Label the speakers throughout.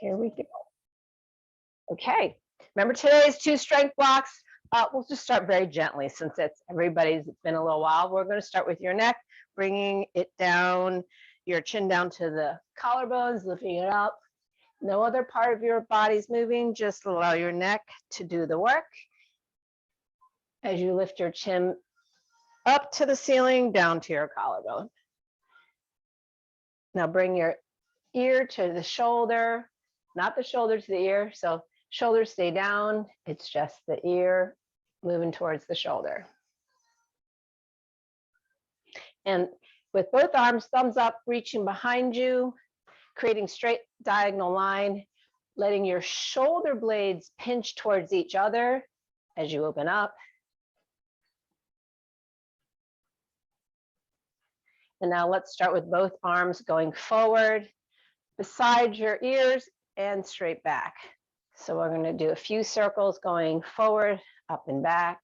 Speaker 1: Here we go. Okay, remember today's 2 strength blocks. We'll just start very gently since it's been a little while. We're going to start with your neck, bringing it down, your chin down to the collarbones, lifting it up. No other part of your body's moving, just allow your neck to do the work. As you lift your chin up to the ceiling, down to your collarbone. Now bring your ear to the shoulder, not the shoulder to the ear. So shoulders stay down. It's just the ear moving towards the shoulder. And with both arms, thumbs up, reaching behind you, creating straight diagonal line, letting your shoulder blades pinch towards each other as you open up. And now let's start with both arms going forward, beside your ears and straight back. So we're going to do a few circles going forward, up and back.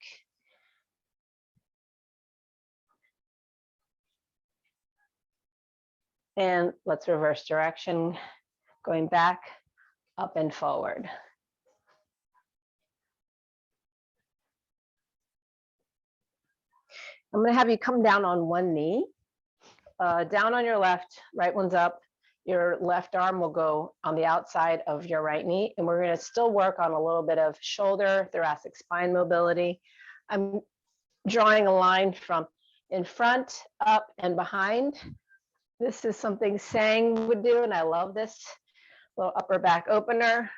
Speaker 1: And let's reverse direction, going back, up and forward. I'm going to have you come down on one knee. Down on your left, right one's up. Your left arm will go on the outside of your right knee, and we're going to still work on a little bit of shoulder, thoracic spine mobility. I'm drawing a line from in front, up, and behind. This is something Sang would do, and I love this little upper back opener.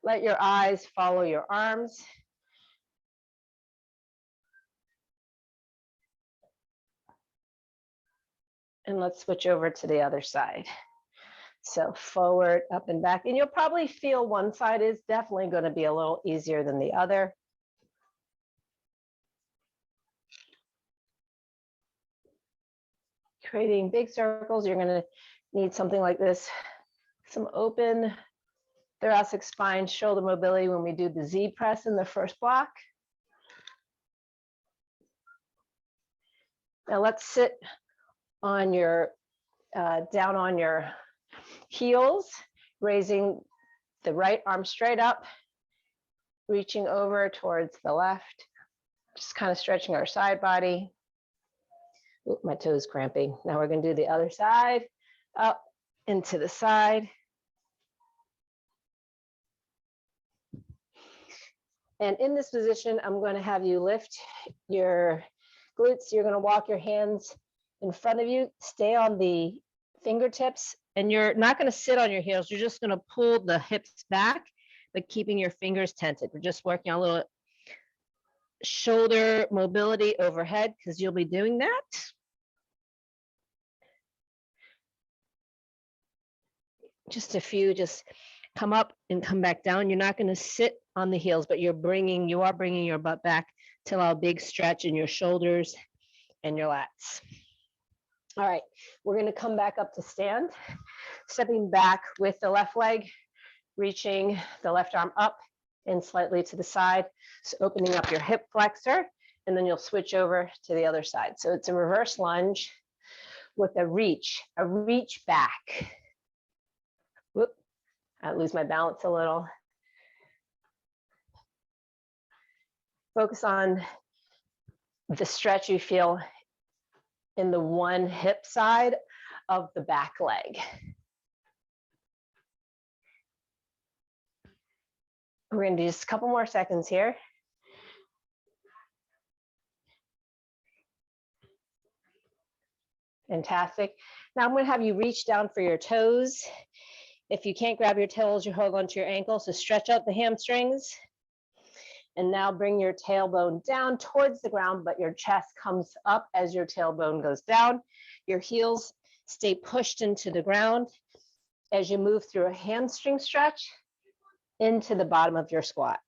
Speaker 1: Let your eyes follow your arms. And let's switch over to the other side. So forward, up and back. And you'll probably feel one side is definitely going to be a little easier than the other. Creating big circles, you're going to need something like this. Some open thoracic spine, shoulder mobility when we do the Z press in the first block. Now let's sit on your down on your heels, raising the right arm straight up, reaching over towards the left, just kind of stretching our side body. Oop, my toes cramping. Now we're going to do the other side, up into the side. And in this position, I'm going to have you lift your glutes. You're going to walk your hands in front of you, stay on the fingertips, and you're not going to sit on your heels. You're just going to pull the hips back, but keeping your fingers tented. We're just working on a little shoulder mobility overhead because you'll be doing that. Just a few, just come up and come back down. You're not going to sit on the heels, but you are bringing your butt back to allow a big stretch in your shoulders and your lats. All right, we're going to come back up to stand, stepping back with the left leg, reaching the left arm up and slightly to the side. So opening up your hip flexor, and then you'll switch over to the other side. So it's a reverse lunge with a reach back. Whoop, I lose my balance a little. Focus on the stretch you feel in the one hip side of the back leg. We're going to do just a couple more seconds here. Fantastic. Now I'm going to have you reach down for your toes. If you can't grab your toes, you hold onto your ankles, so stretch out the hamstrings. And now bring your tailbone down towards the ground, but your chest comes up as your tailbone goes down. Your heels stay pushed into the ground as you move through a hamstring stretch into the bottom of your squat.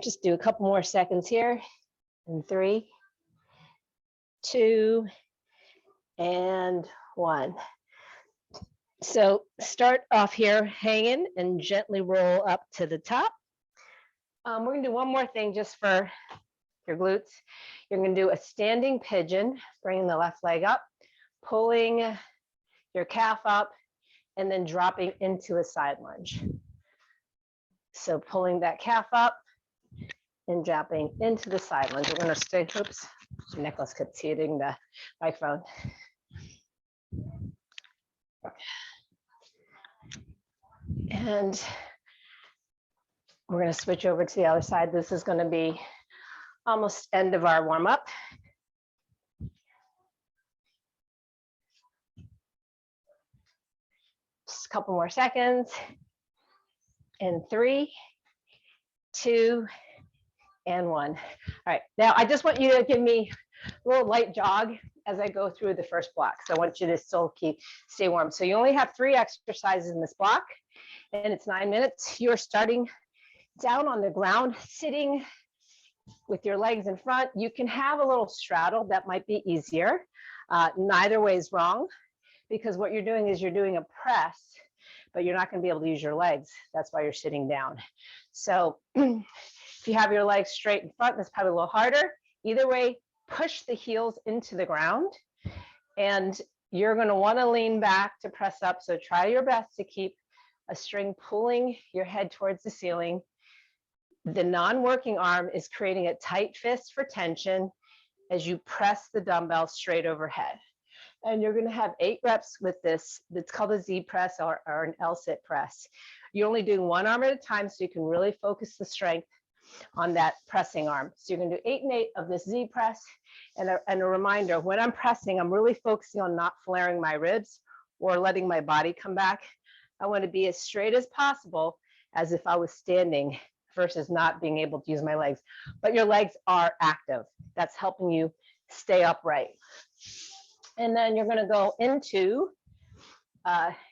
Speaker 1: Just do a couple more seconds here. And 3, 2, and 1. So start off here hanging and gently roll up to the top. We're going to do one more thing just for your glutes. You're going to do a standing pigeon, bringing the left leg up, pulling your calf up and then dropping into a side lunge. So pulling that calf up and dropping into the side lunge. We're gonna stay, oops, necklace kept hitting the microphone. And we're gonna switch over to the other side. This is gonna be almost end of our warm up. Just a couple more seconds. And 3, 2, and 1. All right, now I just want you to give me a little light jog as I go through the first block. So I want you to still stay warm. So you only have 3 exercises in this block, and it's 9 minutes. You're starting down on the ground, sitting with your legs in front. You can have a little straddle, that might be easier. Neither way is wrong, because what you're doing is you're doing a press, but you're not going to be able to use your legs. That's why you're sitting down. So if you have your legs straight in front, that's probably a little harder. Either way, push the heels into the ground, and you're going to want to lean back to press up. So try your best to keep a string pulling your head towards the ceiling. The non-working arm is creating a tight fist for tension as you press the dumbbell straight overhead. And you're going to have 8 reps with this. It's called a Z press or an L-sit press. You're only doing one arm at a time, so you can really focus the strength on that pressing arm. So you're going to do 8 and 8 of this Z press. And a reminder, when I'm pressing, I'm really focusing on not flaring my ribs or letting my body come back. I want to be as straight as possible, as if I was standing, versus not being able to use my legs. But your legs are active. That's helping you stay upright. And then you're going to go into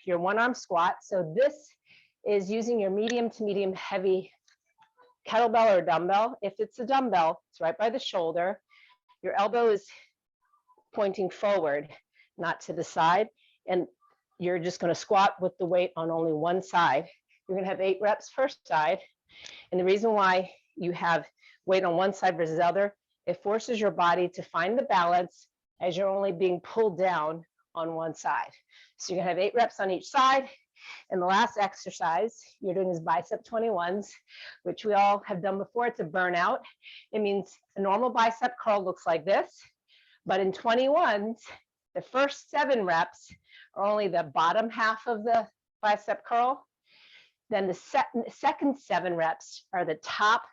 Speaker 1: your one-arm squat. So this is using your medium to medium heavy kettlebell or dumbbell. If it's a dumbbell, it's right by the shoulder. Your elbow is pointing forward, not to the side. And you're just going to squat with the weight on only one side. You're going to have 8 reps per side. And the reason why you have weight on one side versus the other, it forces your body to find the balance as you're only being pulled down on one side. So you're gonna have 8 reps on each side. And the last exercise you're doing is bicep 21s, which we all have done before. It's a burnout. It means a normal bicep curl looks like this, but in 21s, the first 7 reps are only the bottom half of the bicep curl. Then the second 7 reps are the top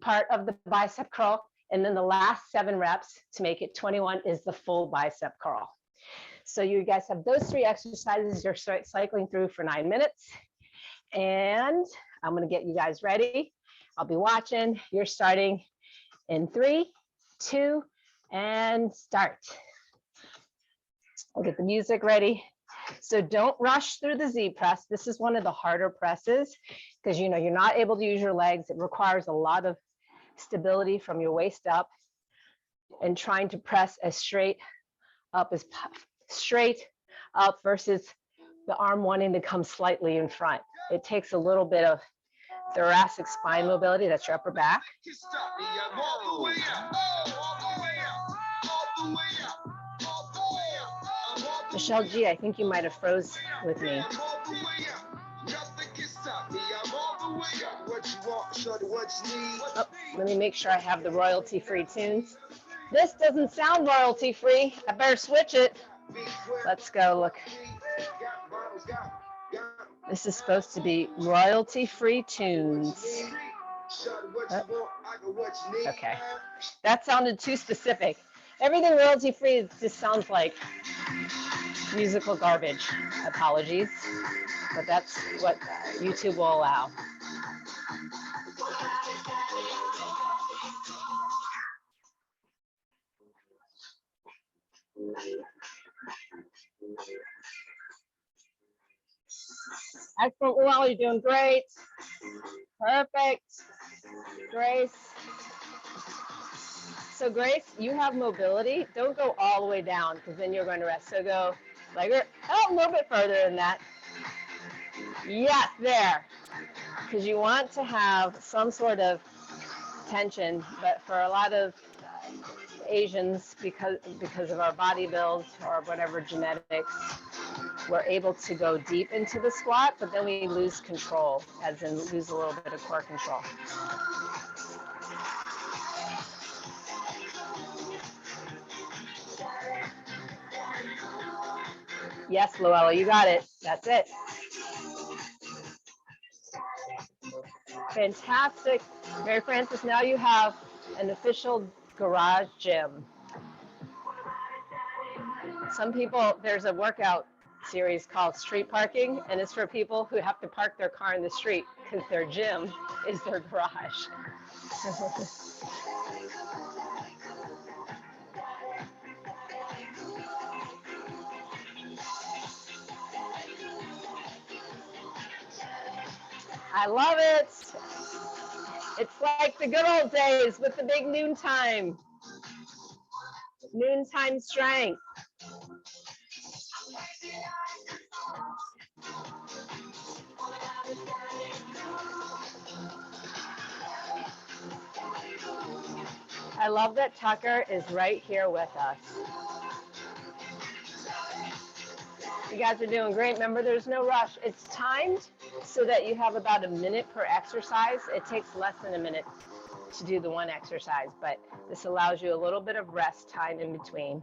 Speaker 1: part of the bicep curl. And then the last 7 reps to make it 21 is the full bicep curl. So you guys have those 3 exercises you're cycling through for 9 minutes. And I'm going to get you guys ready. I'll be watching. You're starting in 3, 2, and start. I'll get the music ready. So don't rush through the Z press. This is one of the harder presses because you're not able to use your legs. It requires a lot of stability from your waist up and trying to press as straight up versus the arm wanting to come slightly in front. It takes a little bit of thoracic spine mobility. That's your upper back. Michelle G, I think you might have froze with me. Oh, let me make sure I have the royalty-free tunes. This doesn't sound royalty-free. I better switch it. Let's go look. This is supposed to be royalty-free tunes. Oh. Okay, that sounded too specific. Everything royalty-free just sounds like musical garbage. Apologies, but that's what YouTube will allow. Excellent, Luella, you're doing great. Perfect. Grace. So Grace, you have mobility. Don't go all the way down because then you're going to rest. So go like a little bit further than that. Yes, there. Because you want to have some sort of tension, but for a lot of Asians, because of our body build or whatever genetics, we're able to go deep into the squat, but then we lose control, as in lose a little bit of core control. Yes, Luella, you got it. That's it. Fantastic. Mary Frances, now you have an official garage gym. Some people, there's a workout series called Street Parking, and it's for people who have to park their car in the street because their gym is their garage. I love it. It's like the good old days with the big noontime strength. I love that Tucker is right here with us. You guys are doing great. Remember, there's no rush. It's timed so that you have about a minute per exercise. It takes less than a minute to do the one exercise, but this allows you a little bit of rest time in between.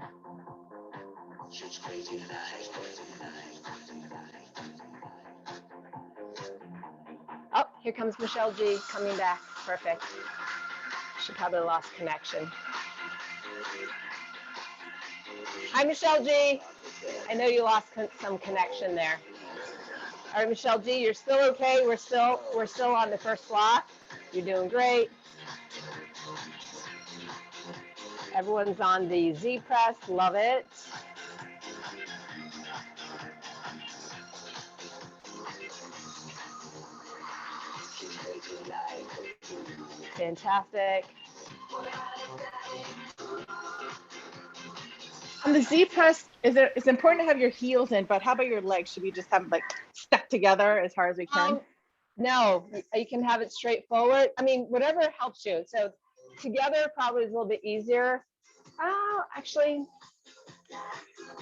Speaker 1: Oh, here comes Michelle G coming back. Perfect. She probably lost connection. Hi, Michelle G. I know you lost some connection there. All right, Michelle G, you're still okay. We're still on the first block. You're doing great. Everyone's on the Z press. Love it. Fantastic.
Speaker 2: On the Z press, it's important to have your heels in, but how about your legs? Should we just have them like stuck together as hard as we can?
Speaker 1: No, you can have it straight forward. I mean, whatever helps you. So together probably is a little bit easier. Actually,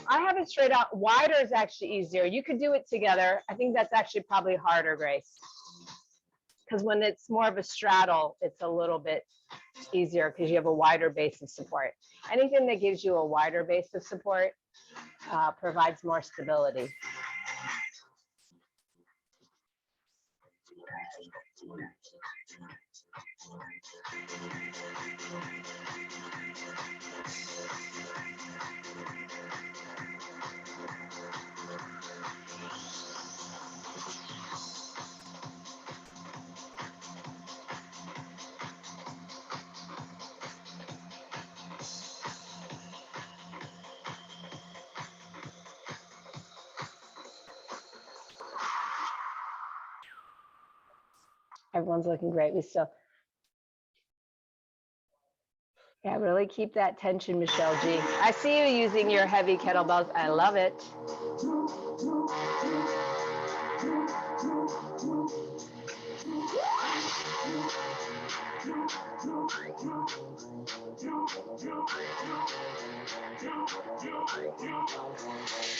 Speaker 1: I have it straight out. Wider is actually easier. You could do it together. I think that's actually probably harder, Grace. Because when it's more of a straddle, it's a little bit easier because you have a wider base of support. Anything that gives you a wider base of support provides more stability. Everyone's looking great. Yeah, really keep that tension, Michelle G. I see you using your heavy kettlebells. I love it.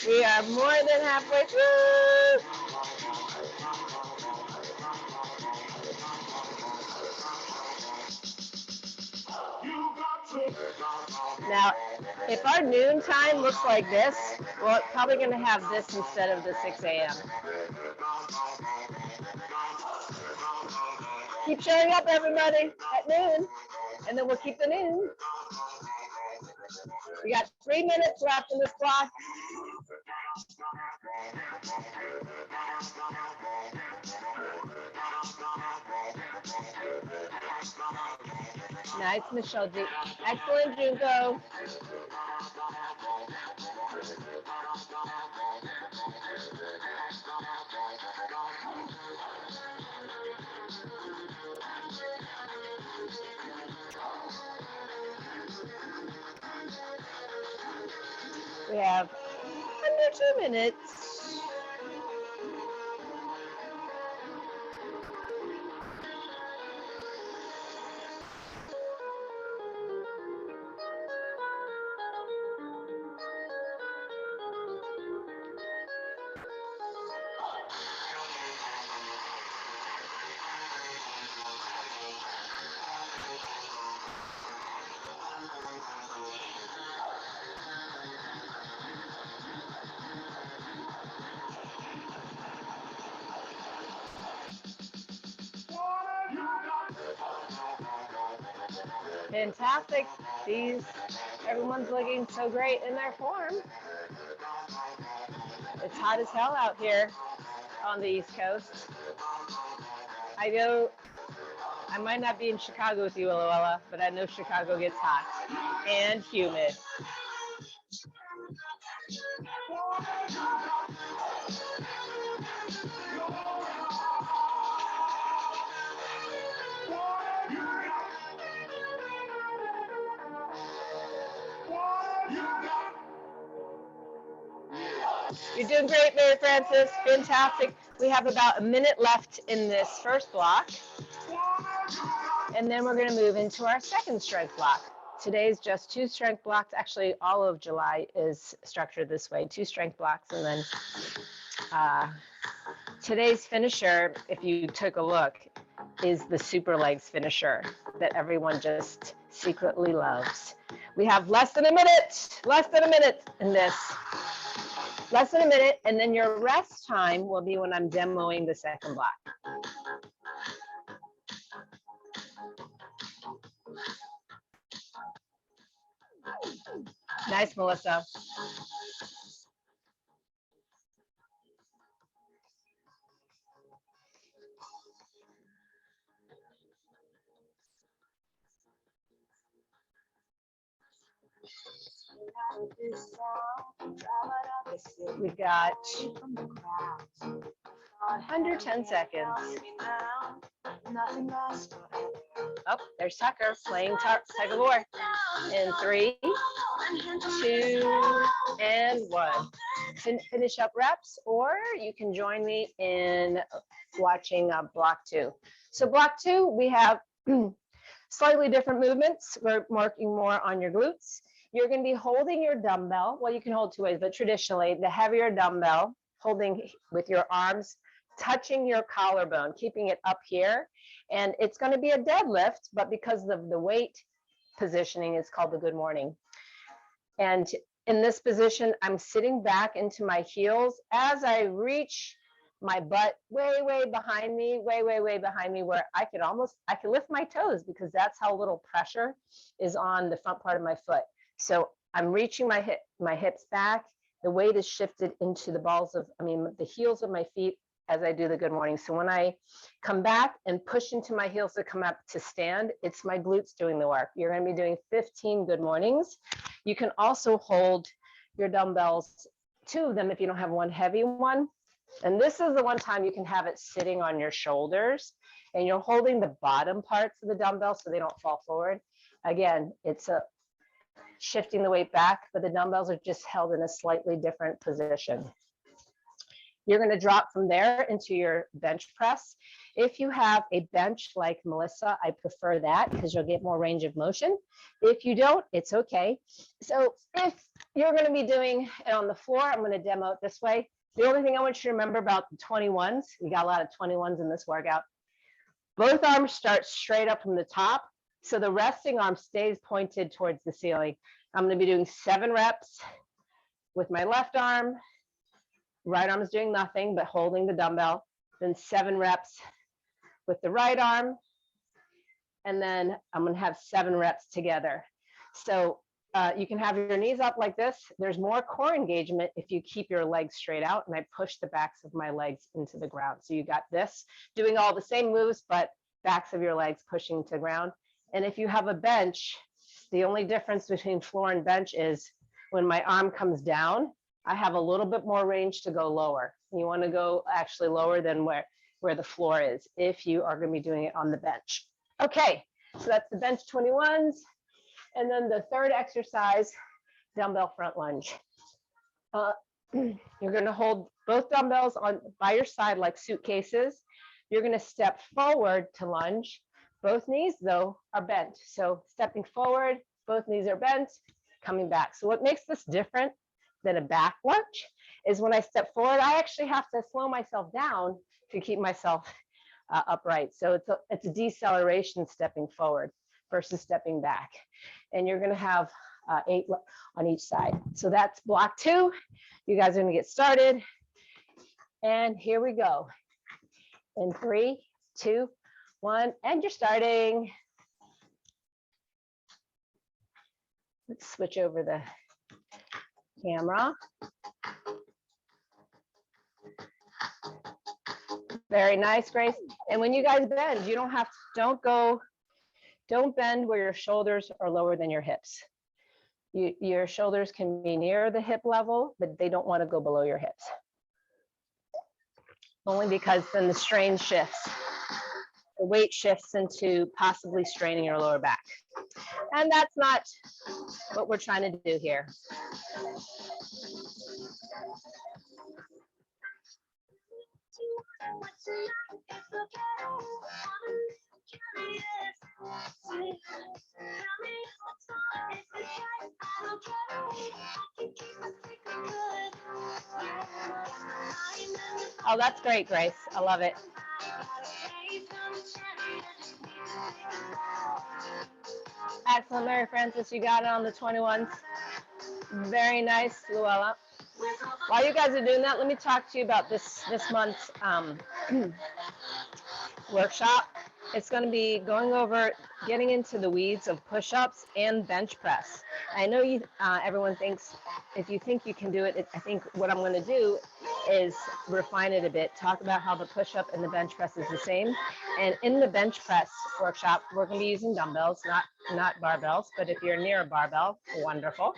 Speaker 1: We are more than halfway through. Now, if our noon time looks like this, we're probably going to have this instead of the 6 a.m. Keep showing up, everybody, at noon, and then we'll keep the noon. We got 3 minutes left in this clock. Nice, Michelle G. Excellent, Junko. We have under 2 minutes. Fantastic. Everyone's looking so great in their form. It's hot as hell out here on the East Coast. I know I might not be in Chicago with you, Ella, but I know Chicago gets hot and humid. You're doing great, Mary Frances. Fantastic. We have about a minute left in this first block. And then we're going to move into our second strength block. Today's just 2 strength blocks. Actually, all of July is structured this way, 2 strength blocks. And then today's finisher, if you took a look, is the super legs finisher that everyone just secretly loves. We have less than a minute in this. Less than a minute, and then your rest time will be when I'm demoing the second block. Nice, Melissa. We've got under 10 seconds. Oh, there's Tucker playing tug of war. In 3, 2, and 1. Finish up reps, or you can join me in watching block 2. So block 2, we have slightly different movements. We're working more on your glutes. You're going to be holding your dumbbell. Well, you can hold 2 ways, but traditionally, the heavier dumbbell, holding with your arms, touching your collarbone, keeping it up here. And it's going to be a deadlift, but because of the weight positioning, it's called the good morning. And in this position, I'm sitting back into my heels as I reach my butt way behind me, way behind me, where I could lift my toes, because that's how little pressure is on the front part of my foot. So I'm reaching my hips back. The weight is shifted into the heels of my feet as I do the good morning. So when I come back and push into my heels to come up to stand, it's my glutes doing the work. You're going to be doing 15 good mornings. You can also hold your dumbbells, 2 of them if you don't have one heavy one. And this is the one time you can have it sitting on your shoulders, and you're holding the bottom parts of the dumbbell so they don't fall forward. Again, it's shifting the weight back, but the dumbbells are just held in a slightly different position. You're going to drop from there into your bench press. If you have a bench like Melissa, I prefer that because you'll get more range of motion. If you don't, it's okay. So if you're going to be doing it on the floor, I'm going to demo it this way. The only thing I want you to remember about the 21s, we got a lot of 21s in this workout. Both arms start straight up from the top. So the resting arm stays pointed towards the ceiling. I'm going to be doing 7 reps with my left arm. Right arm is doing nothing but holding the dumbbell. Then 7 reps with the right arm. And then I'm going to have 7 reps together. So you can have your knees up like this. There's more core engagement if you keep your legs straight out, and I push the backs of my legs into the ground. So you got this, doing all the same moves, but backs of your legs pushing to ground. And if you have a bench, the only difference between floor and bench is when my arm comes down, I have a little bit more range to go lower. You want to go actually lower than where the floor is if you are going to be doing it on the bench. Okay, so that's the bench 21s. And then the third exercise, dumbbell front lunge. You're going to hold both dumbbells by your side like suitcases. You're going to step forward to lunge. Both knees, though, are bent. So stepping forward, both knees are bent, coming back. So what makes this different than a back lunge is when I step forward, I actually have to slow myself down to keep myself upright. So it's a deceleration stepping forward versus stepping back. And you're going to have 8 on each side. So that's block 2. You guys are going to get started. And here we go. In 3, 2, 1, and you're starting. Let's switch over the camera. Very nice, Grace. And when you guys bend, you don't bend where your shoulders are lower than your hips. Your shoulders can be near the hip level, but they don't want to go below your hips. Only because then the strain shifts. The weight shifts into possibly straining your lower back. And that's not what we're trying to do here. Oh, that's great, Grace. I love it. Excellent, Mary Frances. You got it on the 21s. Very nice, Luella. While you guys are doing that, let me talk to you about this month's workshop. It's going to be going over getting into the weeds of push-ups and bench press. I know everyone thinks, if you think you can do it, I think what I'm going to do is refine it a bit, talk about how the push-up and the bench press is the same. And in the bench press workshop, we're going to be using dumbbells, not barbells, but if you're near a barbell, wonderful.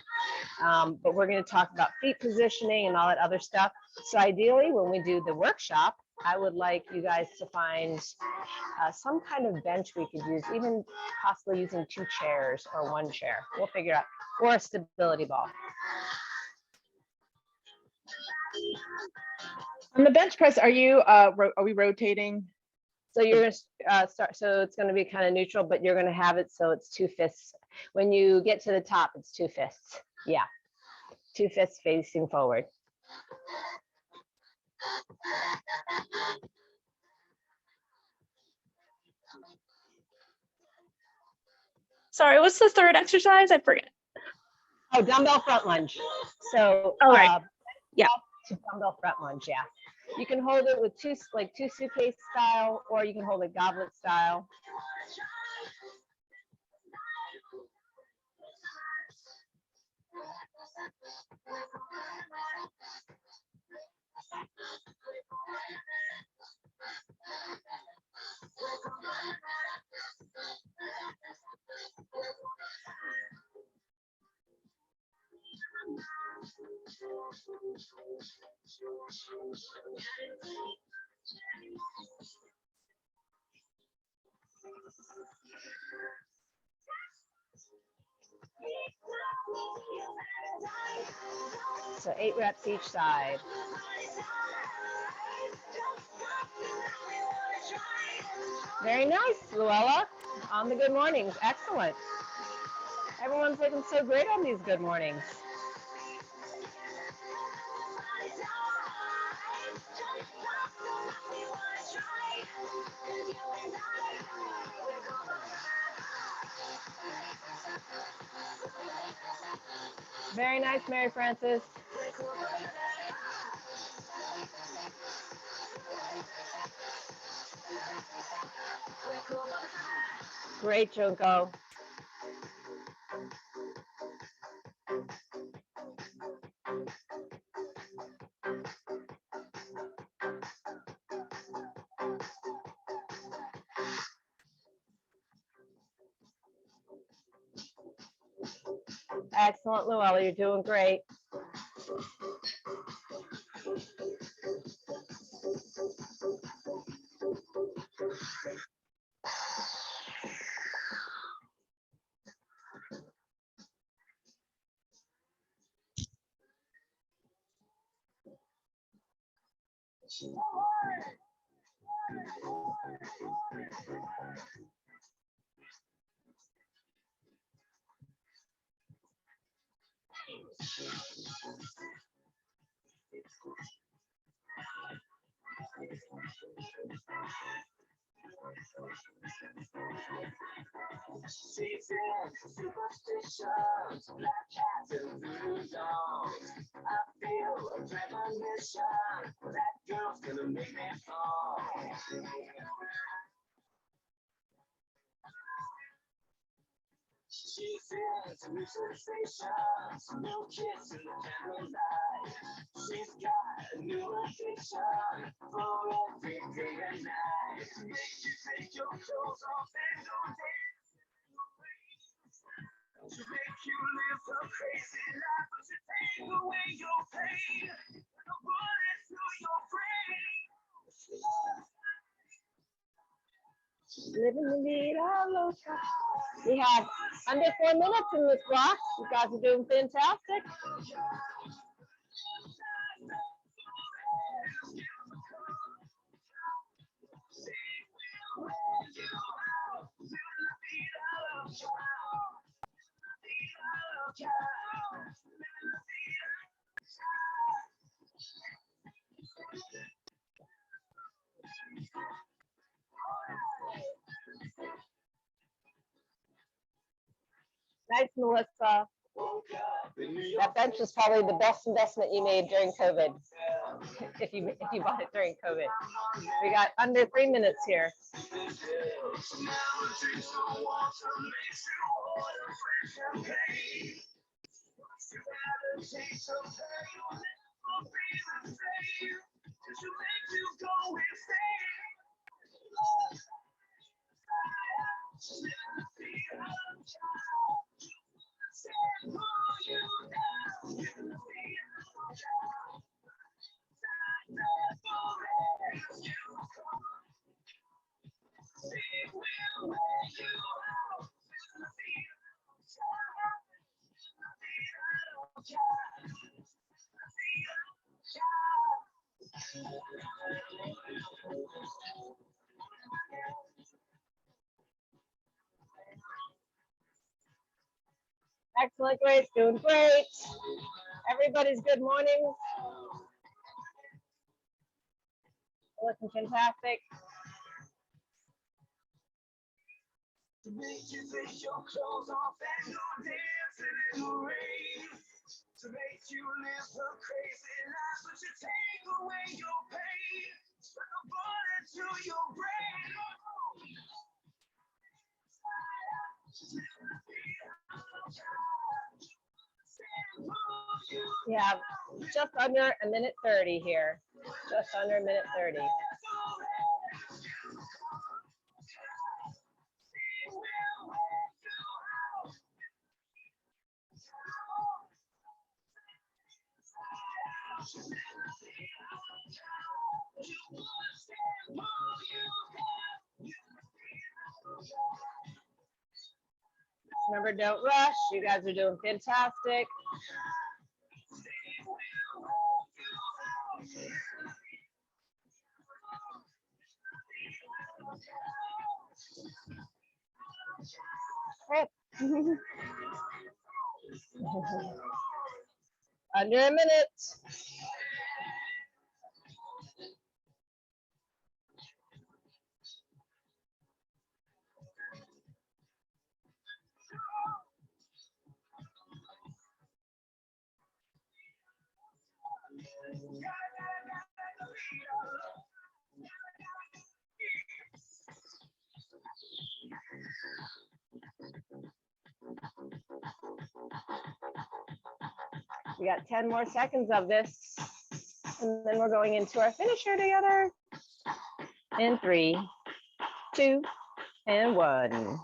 Speaker 1: But we're going to talk about feet positioning and all that other stuff. So ideally, when we do the workshop, I would like you guys to find some kind of bench we could use, even possibly using 2 chairs or 1 chair. We'll figure out, or a stability ball.
Speaker 2: On the bench press, are we rotating?
Speaker 1: So you're going to start, so it's going to be kind of neutral, but you're going to have it so it's 2 fists. When you get to the top, it's 2 fists. Yeah, 2 fists facing forward.
Speaker 3: Sorry, what's the third exercise? I forget.
Speaker 1: Oh, dumbbell front lunge. So,
Speaker 3: right. Yeah.
Speaker 1: Dumbbell front lunge, yeah. You can hold it with two suitcase style, or you can hold it goblet style. So 8 reps each side. Very nice, Luella, on the good mornings. Excellent. Everyone's looking so great on these good mornings. Very nice, Mary Frances. Great, Junko. Excellent, Luella, you're doing great. Living the vida loca. We have under 4 minutes in this block. You guys are doing fantastic. Nice, Melissa. That bench is probably the best investment you made during COVID. If you bought it during COVID. We got under 3 minutes here. Excellent, great, doing great. Everybody's good morning. Looking fantastic. To make you take your clothes off and go dancing in the rain. To make you live a crazy life, but you take away your pain. Like a bullet to your brain. We have just under a minute 30 here. Just under a minute 30. Remember, don't rush. You guys are doing fantastic. Under a minute. We got 10 more seconds of this, and then we're going into our finisher together. In 3, 2, and 1. Let me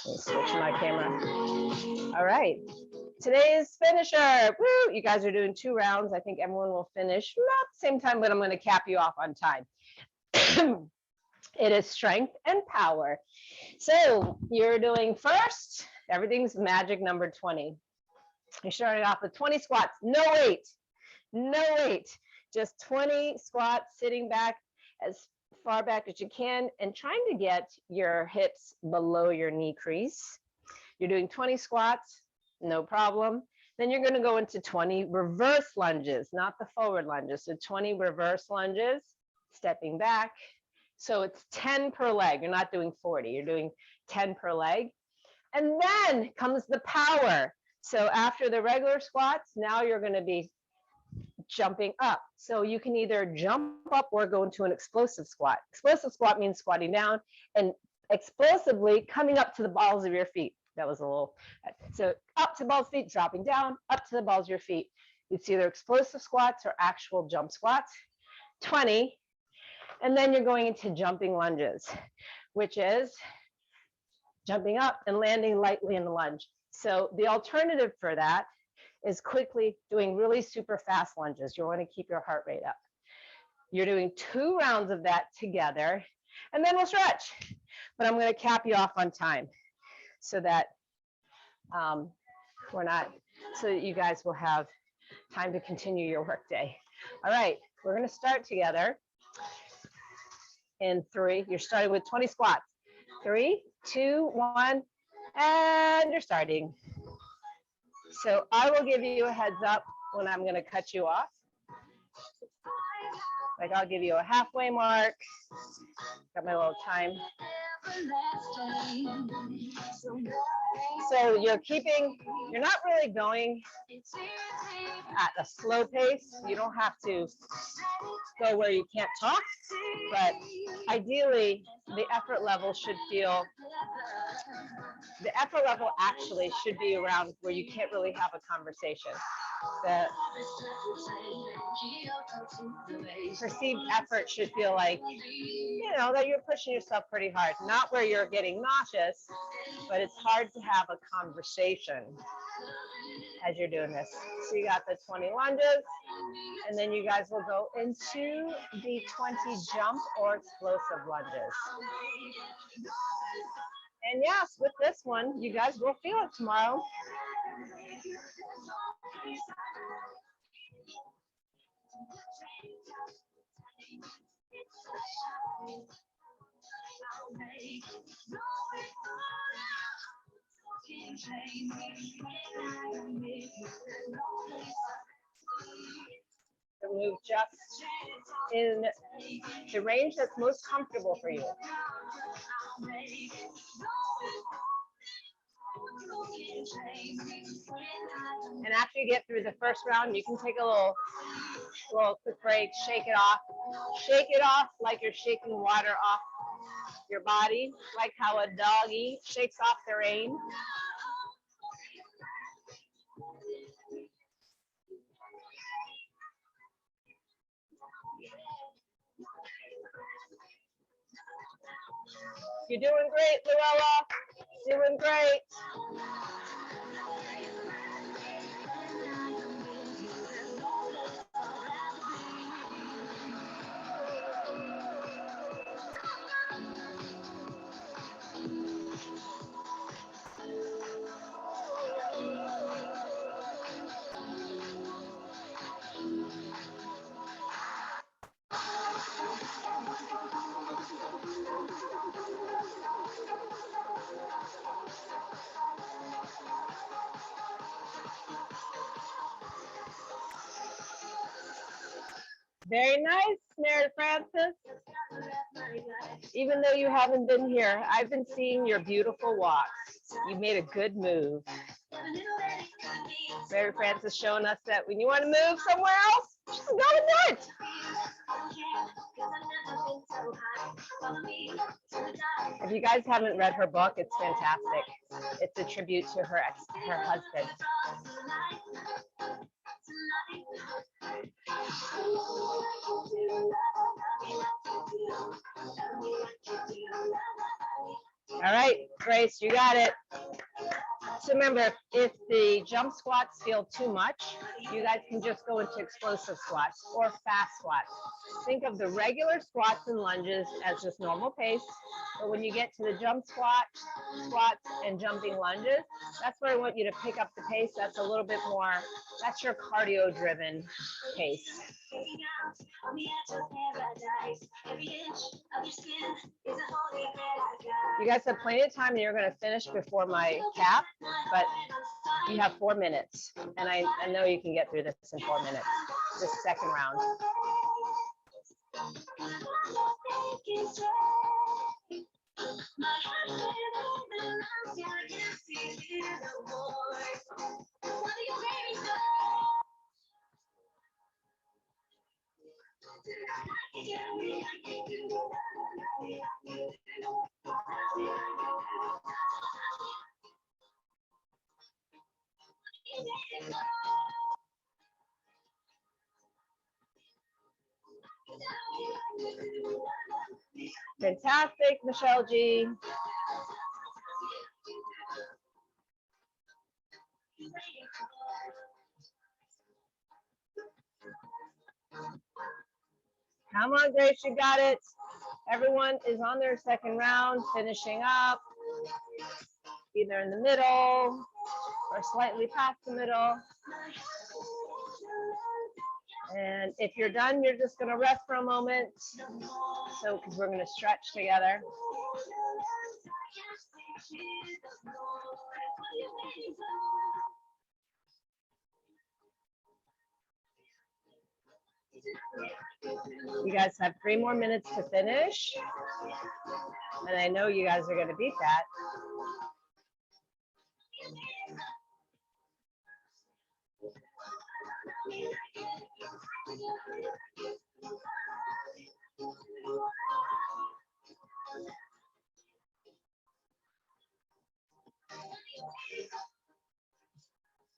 Speaker 1: switch my camera. All right, today's finisher. Woo! You guys are doing 2 rounds. I think everyone will finish not the same time, but I'm going to cap you off on time. It is strength and power. So you're doing first, everything's magic number 20. You're starting off with 20 squats, no weight, just 20 squats, sitting back as far back as you can and trying to get your hips below your knee crease. You're doing 20 squats, no problem. Then you're going to go into 20 reverse lunges, not the forward lunges. So 20 reverse lunges, stepping back. So it's 10 per leg. You're not doing 40, you're doing 10 per leg. And then comes the power. So after the regular squats, now you're going to be jumping up. So you can either jump up or go into an explosive squat. Explosive squat means squatting down and explosively coming up to the balls of your feet. That was a little, so up to the balls of feet, dropping down, up to the balls of your feet. It's either explosive squats or actual jump squats. 20. And then you're going into jumping lunges, which is jumping up and landing lightly in the lunge. So the alternative for that is quickly doing really super fast lunges. You want to keep your heart rate up. You're doing 2 rounds of that together, and then we'll stretch. But I'm going to cap you off on time so that so that you guys will have time to continue your workday. All right, we're going to start together in 3. You're starting with 20 squats. 3, 2, 1, and you're starting. So I will give you a heads up when I'm going to cut you off. Like I'll give you a halfway mark. Got my little time. So you're not really going at a slow pace. You don't have to go where you can't talk, but ideally the effort level actually should be around where you can't really have a conversation. The perceived effort should feel like, that you're pushing yourself pretty hard, not where you're getting nauseous, but it's hard to have a conversation as you're doing this. So you got the 20 lunges, and then you guys will go into the 20 jump or explosive lunges. And yes, with this one, you guys will feel it tomorrow. Move just in the range that's most comfortable for you. And after you get through the first round, you can take a little quick break, shake it off. Shake it off like you're shaking water off your body, like how a doggy shakes off the rain. You're doing great, Luella. Doing great. Very nice, Mary Frances. Even though you haven't been here, I've been seeing your beautiful walks. You made a good move. Mary Frances showing us that when you want to move somewhere else, just go and do it. If you guys haven't read her book, it's fantastic. It's a tribute to her husband. All right, Grace, you got it. So remember, if the jump squats feel too much, you guys can just go into explosive squats or fast squats. Think of the regular squats and lunges as just normal pace, but when you get to the jump squats and jumping lunges, that's where I want you to pick up the pace. That's a little bit more, that's your cardio driven pace. You guys have plenty of time and you're going to finish before my cap, but you have 4 minutes, and I know you can get through this in 4 minutes, this second round. Fantastic, Michelle G. Come on, Grace, you got it. Everyone is on their second round, finishing up, either in the middle or slightly past the middle. And if you're done, you're just gonna rest for a moment. So, because we're gonna stretch together. You guys have 3 more minutes to finish. And I know you guys are gonna beat that.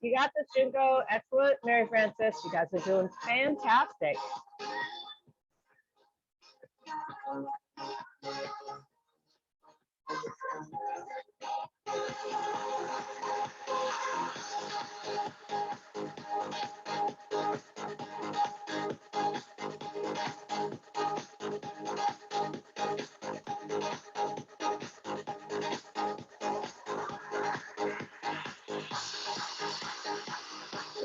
Speaker 1: You got this, Junko. Excellent, Mary Frances. You guys are doing fantastic.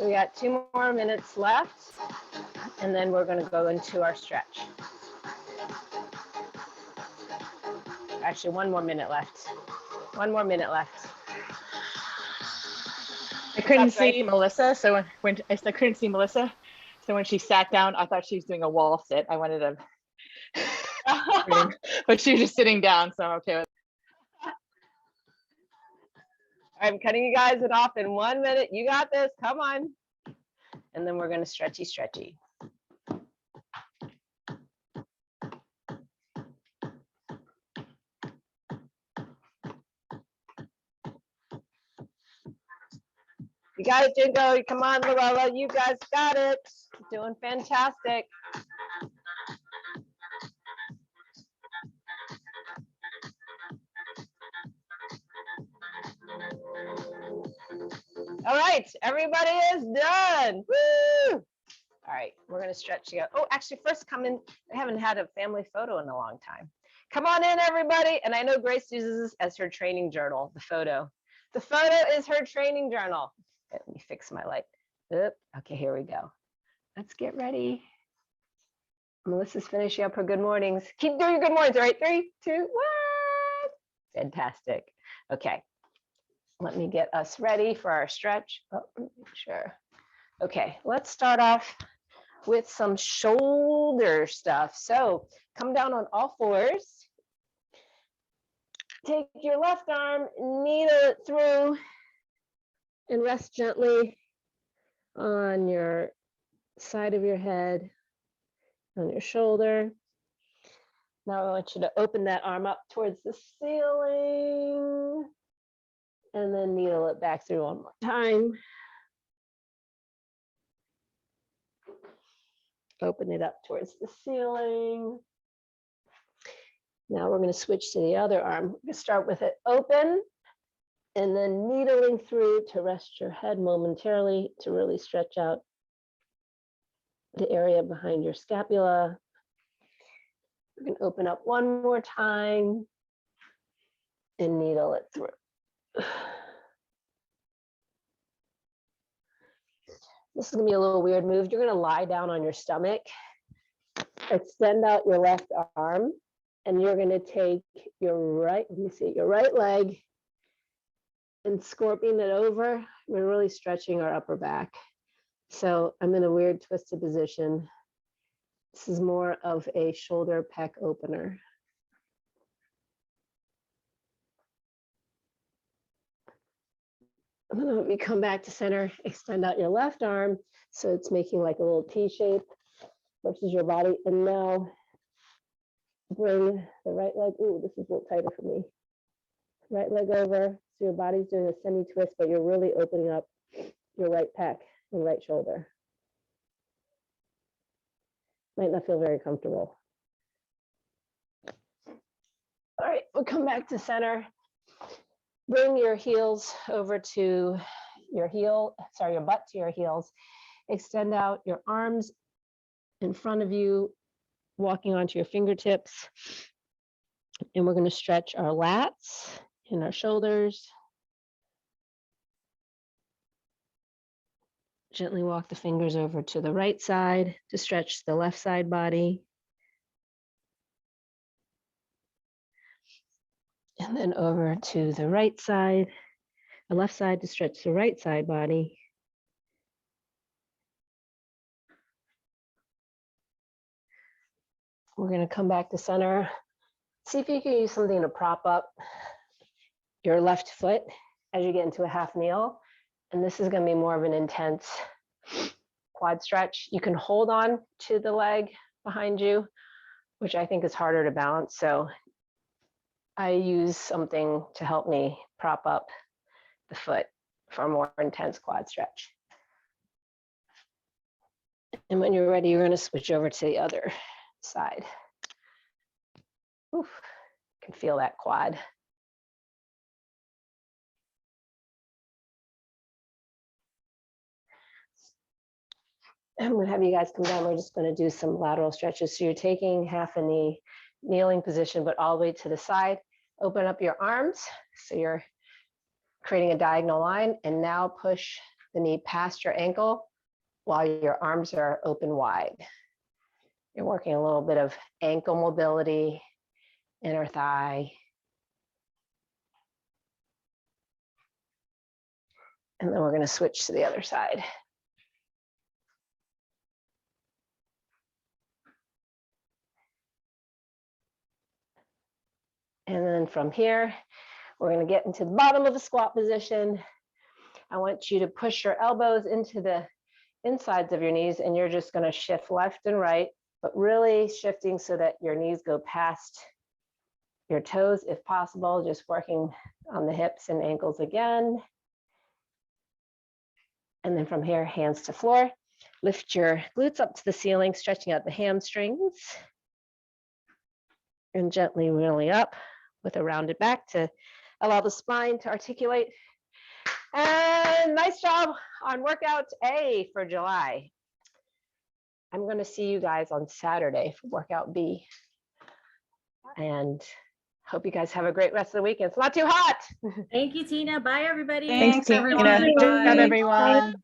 Speaker 1: We got 2 more minutes left, and then we're going to go into our stretch. Actually, 1 more minute left. 1 more minute left.
Speaker 2: I couldn't
Speaker 1: Grace?
Speaker 2: see Melissa, so when I couldn't see Melissa, so when she sat down, I thought she was doing a wall sit. I wanted to, but she was just sitting down, so I'm okay with it.
Speaker 1: I'm cutting you guys it off in 1 minute. You got this. Come on. And then we're going to stretchy, stretchy. You got it, Jingo. Come on, Lorella. You guys got it. Doing fantastic. All right, everybody is done. Woo! All right, we're gonna stretch together. Oh, actually, first come in. I haven't had a family photo in a long time. Come on in, everybody. And I know Grace uses this as her training journal, the photo. The photo is her training journal. Let me fix my light. Oop, okay, here we go. Let's get ready. Melissa's finishing up her good mornings. Keep doing your good mornings, all right? 3, 2, 1. Fantastic. Okay. Let me get us ready for our stretch. Oh, sure. Okay, let's start off with some shoulder stuff. So come down on all fours. Take your left arm, needle it through, and rest gently on your side of your head, on your shoulder. Now I want you to open that arm up towards the ceiling. And then needle it back through 1 more time. Open it up towards the ceiling. Now we're going to switch to the other arm. We're going to start with it open and then needling through to rest your head momentarily to really stretch out the area behind your scapula. We're going to open up 1 more time and needle it through. This is gonna be a little weird move. You're gonna lie down on your stomach, extend out your left arm, and you're gonna take your right, let me see, your right leg and scorpion it over. We're really stretching our upper back. So I'm in a weird twisted position. This is more of a shoulder pec opener. And then when we come back to center, extend out your left arm. So it's making like a little T shape versus your body. And now bring the right leg. Ooh, this is a little tighter for me. Right leg over. So your body's doing a semi twist, but you're really opening up your right pec and right shoulder. Might not feel very comfortable. We'll come back to center. Bring your heels over to your your butt to your heels. Extend out your arms in front of you, walking onto your fingertips. And we're going to stretch our lats and our shoulders. Gently walk the fingers over to the right side to stretch the left side body. And then over to the right side, the left side to stretch the right side body. We're going to come back to center. See if you can use something to prop up your left foot as you get into a half kneel. And this is going to be more of an intense quad stretch. You can hold on to the leg behind you, which I think is harder to balance. So I use something to help me prop up the foot for a more intense quad stretch. And when you're ready, you're going to switch over to the other side. Oof, you can feel that quad. I'm going to have you guys come down. We're just going to do some lateral stretches. So you're taking half a knee, kneeling position, but all the way to the side. Open up your arms. So you're creating a diagonal line, and now push the knee past your ankle while your arms are open wide. You're working a little bit of ankle mobility, inner thigh. And then we're going to switch to the other side. And then from here, we're going to get into the bottom of the squat position. I want you to push your elbows into the insides of your knees, and you're just going to shift left and right, but really shifting so that your knees go past your toes if possible, just working on the hips and ankles again. And then from here, hands to floor. Lift your glutes up to the ceiling, stretching out the hamstrings. And gently really up with a rounded back to allow the spine to articulate. And nice job on workout A for July. I'm going to see you guys on Saturday for workout B. And hope you guys have a great rest of the weekend. It's not too hot.
Speaker 4: Thank you, Tina. Bye, everybody.
Speaker 2: Thanks, Tina.
Speaker 4: everyone.
Speaker 2: Good job,
Speaker 3: Bye.
Speaker 2: everyone.